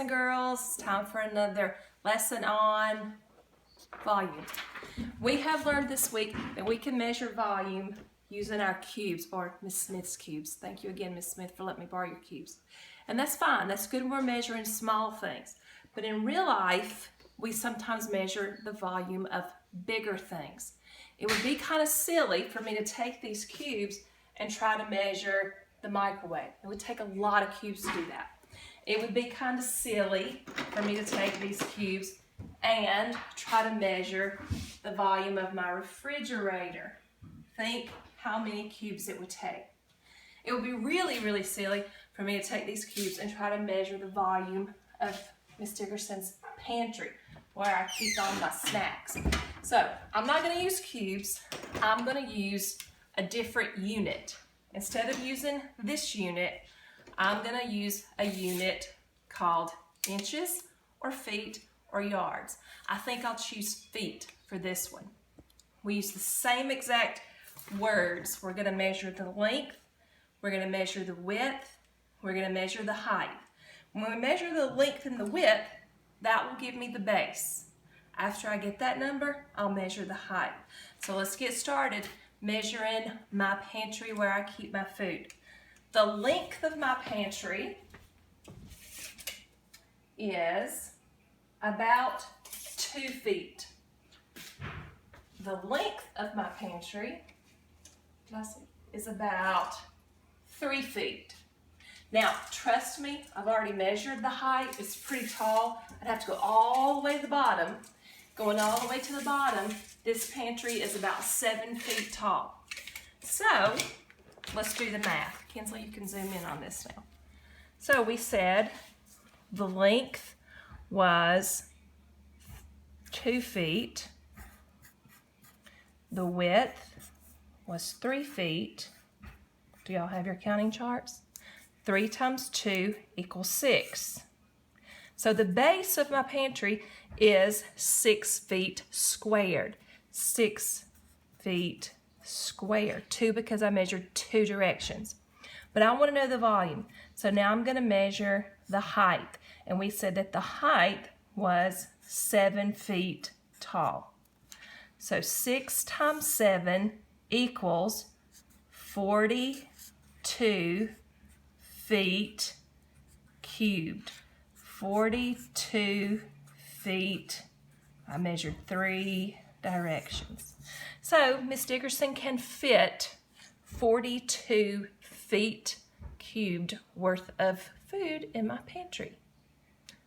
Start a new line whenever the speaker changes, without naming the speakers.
and girls. It's time for another lesson on volume. We have learned this week that we can measure volume using our cubes, or Miss Smith's cubes. Thank you again, Miss Smith, for letting me borrow your cubes. And that's fine. That's good when we're measuring small things. But in real life, we sometimes measure the volume of bigger things. It would be kind of silly for me to take these cubes and try to measure the microwave. It would take a lot of cubes to do that. It would be kind of silly for me to take these cubes and try to measure the volume of my refrigerator. Think how many cubes it would take. It would be really, really silly for me to take these cubes and try to measure the volume of Miss Dickerson's pantry, where I keep all my snacks. So I'm not going to use cubes. I'm going to use a different unit. Instead of using this unit, I'm going to use a unit called inches or feet or yards. I think I'll choose feet for this one. We use the same exact words. We're going to measure the length, we're going to measure the width, we're going to measure the height. When we measure the length and the width, that will give me the base. After I get that number, I'll measure the height. So let's get started measuring my pantry where I keep my food. The length of my pantry is about 2 feet. The length of my pantry is about 3 feet. Now, trust me, I've already measured the height. It's pretty tall. I'd have to go all the way to the bottom. Going all the way to the bottom, this pantry is about 7 feet tall. So, let's do the math. Kinsley, you can zoom in on this now. So we said the length was 2 feet. The width was 3 feet. Do y'all have your counting charts? 3 times 2 equals 6. So the base of my pantry is 6 feet squared. 6 feet squared. 2 because I measured 2 directions. But I want to know the volume. So now I'm going to measure the height. And we said that the height was 7 feet tall. So 6 times 7 equals 42 feet cubed. 42 feet. I measured 3 directions. So Miss Dickerson can fit 42 feet cubed worth of food in my pantry.